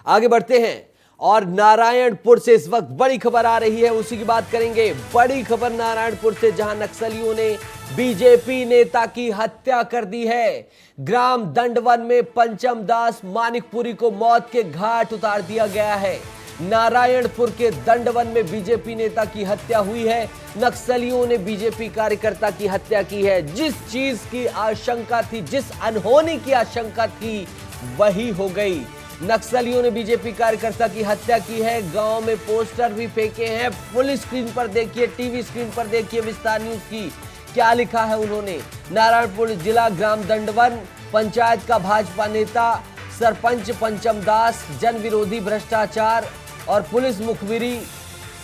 आगे बढ़ते हैं और नारायणपुर से इस वक्त बड़ी खबर आ रही है, उसी की बात करेंगे। बड़ी खबर नारायणपुर से, जहां नक्सलियों ने बीजेपी नेता की हत्या कर दी है। ग्राम दंडवन में पंचम दास मानिकपुरी को मौत के घाट उतार दिया गया है। नारायणपुर के दंडवन में बीजेपी नेता की हत्या हुई है। नक्सलियों ने बीजेपी कार्यकर्ता की हत्या की है। जिस चीज की आशंका थी, जिस अनहोनी की आशंका थी, वही हो गई। नक्सलियों ने बीजेपी कार्यकर्ता की हत्या की है। गांव में पोस्टर भी फेंके हैं। फुल स्क्रीन पर देखिए, टीवी स्क्रीन पर देखिए विस्तार न्यूज की क्या लिखा है उन्होंने। नारायणपुर जिला ग्राम दंडवन पंचायत का भाजपा नेता सरपंच पंचम दास जन विरोधी भ्रष्टाचार और पुलिस मुखबिरी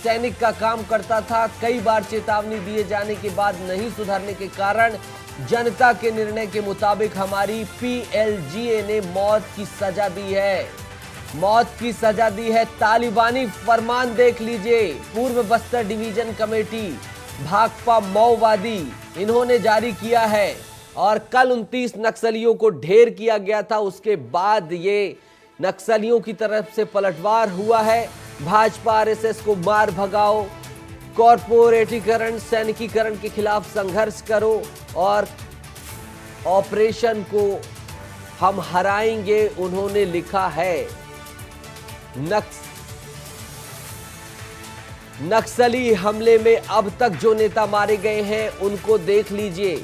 सैनिक का काम करता था। कई बार चेतावनी दिए जाने के बाद नहीं सुधरने के कारण जनता के निर्णय के मुताबिक हमारी पीएलजीए ने मौत की सजा दी है। मौत की सजा दी है। तालिबानी फरमान देख लीजिए। पूर्व बस्तर डिवीजन कमेटी भाकपा माओवादी इन्होंने जारी किया है और कल 29 नक्सलियों को ढेर किया गया था। उसके बाद ये नक्सलियों की तरफ से पलटवार हुआ है। भाजपा आरएसएस को मार भगाओ, कॉर्पोरेटीकरण सैनिकीकरण के खिलाफ संघर्ष करो और ऑपरेशन को हम हराएंगे, उन्होंने लिखा है। नक्सली हमले में अब तक जो नेता मारे गए हैं उनको देख लीजिए।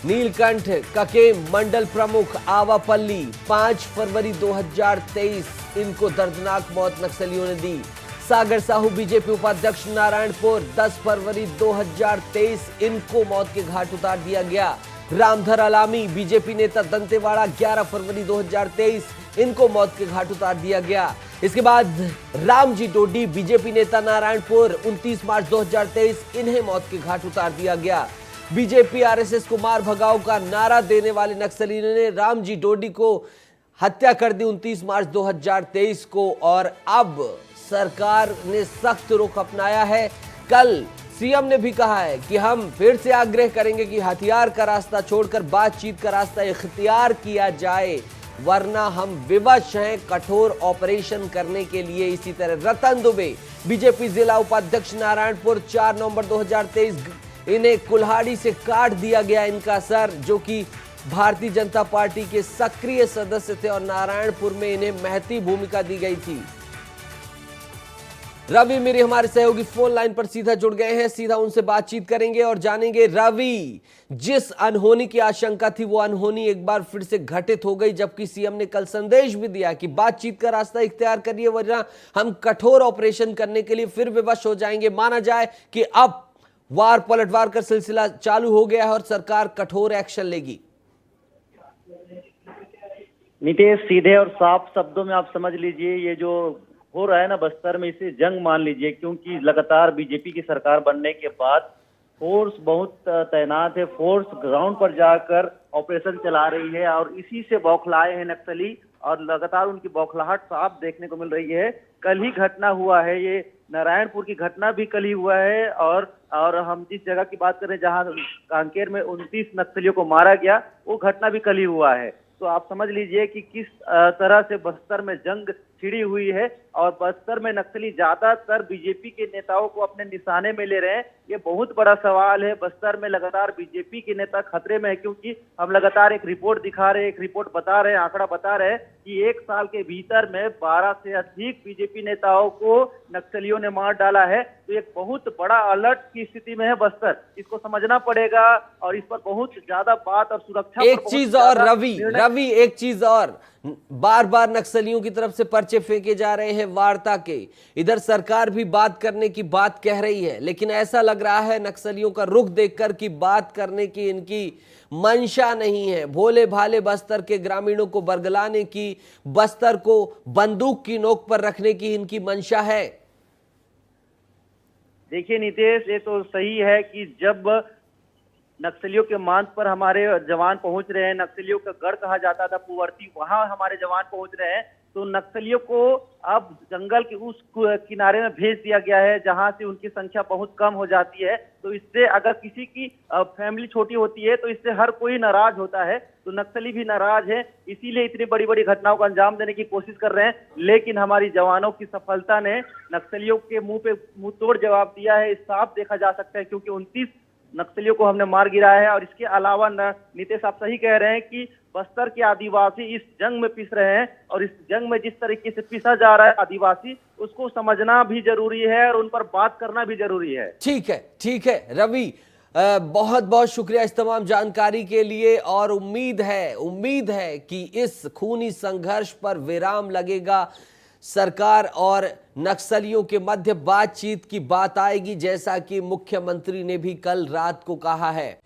नीलकंठ ककेम मंडल प्रमुख आवापल्ली 5 फरवरी 2023, इनको दर्दनाक मौत नक्सलियों ने दी। सागर साहू बीजेपी उपाध्यक्ष नारायणपुर 10 फरवरी 2023, इनको मौत के घाट उतार दिया गया। रामधर अलामी बीजेपी नेता दंतेवाड़ा 11 फरवरी 2023, इनको मौत के घाट उतार दिया गया। इसके बाद रामजी डोडी बीजेपी नेता नारायणपुर 29 मार्च 2023, इन्हें मौत के घाट उतार दिया गया। बीजेपी आरएसएस को मार भगाओ का नारा देने वाले नक्सलियों ने रामजी डोडी को हत्या कर दी 29 मार्च 2023 को और अब सरकार ने सख्त रुख अपनाया है। कल सीएम ने भी कहा है कि हम फिर से आग्रह करेंगे कि हथियार का रास्ता छोड़कर बातचीत का रास्ता इख्तियार किया जाए, वरना हम विवश हैं कठोर ऑपरेशन करने के लिए। इसी तरह रतन दुबे बीजेपी जिला उपाध्यक्ष नारायणपुर 4 नवंबर 2023, इन्हें कुल्हाड़ी से काट दिया गया इनका सर, जो कि भारतीय जनता पार्टी के सक्रिय सदस्य थे और नारायणपुर में इन्हें महती भूमिका दी गई थी। रवि मेरे हमारे सहयोगी फोन लाइन पर सीधा जुड़ गए हैं, सीधा उनसे बातचीत करेंगे और जानेंगे। रवि, जिस अनहोनी की आशंका थी वो अनहोनी एक बार फिर से घटित हो गई, जबकि सीएम ने कल संदेश भी दिया कि बातचीत का रास्ता इख्तियार करिए, वरना हम कठोर ऑपरेशन करने के लिए फिर विवश हो जाएंगे। माना जाए कि अब वार पलटवार का सिलसिला चालू हो गया है और सरकार कठोर एक्शन लेगी। नीतीश, सीधे और साफ शब्दों में आप समझ लीजिए, ये जो हो रहा है ना बस्तर में, इसे जंग मान लीजिए। क्योंकि लगातार बीजेपी की सरकार बनने के बाद फोर्स बहुत तैनात है। फोर्स ग्राउंड पर जाकर ऑपरेशन चला रही है और इसी से बौखलाए हैं नक्सली और लगातार उनकी बौखलाहट साफ देखने को मिल रही है। कल ही घटना हुआ है, ये नारायणपुर की घटना भी कल ही हुआ है और हम जिस जगह की बात कर रहे हैं जहां कांकेर में 29 नक्सलियों को मारा गया, वो घटना भी कल ही हुआ है। तो आप समझ लीजिए कि किस तरह से बस्तर में जंग छिड़ी हुई है और बस्तर में नक्सली ज्यादातर बीजेपी के नेताओं को अपने निशाने में ले रहे हैं। ये बहुत बड़ा सवाल है। बस्तर में लगातार बीजेपी के नेता खतरे में है, क्योंकि हम लगातार एक रिपोर्ट दिखा रहे हैं, एक रिपोर्ट बता रहे हैं, आंकड़ा बता रहे हैं कि 1 साल के भीतर में 12 से अधिक बीजेपी नेताओं को नक्सलियों ने मार डाला है। तो एक बहुत बड़ा अलर्ट की स्थिति में है बस्तर, इसको समझना पड़ेगा और इस पर बहुत ज्यादा बात और सुरक्षा। एक चीज और रवि, एक चीज और, बार बार नक्सलियों की तरफ से पर्चे फेंके जा रहे हैं वार्ता के। इधर सरकार भी बात करने की बात कह रही है, लेकिन ऐसा लग रहा है नक्सलियों का रुख देखकर कि बात करने की इनकी मंशा नहीं है। भोले भाले बस्तर के ग्रामीणों को बरगलाने की, बस्तर को बंदूक की नोक पर रखने की इनकी मंशा है। देखिए नीतीश, ये तो सही है कि जब नक्सलियों के मांग पर हमारे जवान पहुंच रहे हैं, नक्सलियों का गढ़ कहा जाता था पुवर्ती, वहां हमारे जवान पहुंच रहे हैं, तो नक्सलियों को अब जंगल के उस किनारे में भेज दिया गया है जहां से उनकी संख्या बहुत कम हो जाती है। तो इससे अगर किसी की फैमिली छोटी होती है तो इससे हर कोई नाराज होता है, तो नक्सली भी नाराज है, इसीलिए इतनी बड़ी बड़ी घटनाओं को अंजाम देने की कोशिश कर रहे हैं। लेकिन हमारी जवानों की सफलता ने नक्सलियों के मुंह पे मुंह तोड़ जवाब दिया है, साफ देखा जा सकता है, क्योंकि 29 नक्सलियों को हमने मार गिराया है। और इसके अलावा नीतीश आप सही कह रहे हैं कि बस्तर के आदिवासी इस जंग में पिस रहे हैं, और इस जंग में जिस तरीके से पिसा जा रहा है आदिवासी, उसको समझना भी जरूरी है और उन पर बात करना भी जरूरी है। ठीक है रवि, बहुत बहुत शुक्रिया इस तमाम जानकारी के लिए। और उम्मीद है कि इस खूनी संघर्ष पर विराम लगेगा, सरकार और नक्सलियों के मध्य बातचीत की बात आएगी, जैसा कि मुख्यमंत्री ने भी कल रात को कहा है।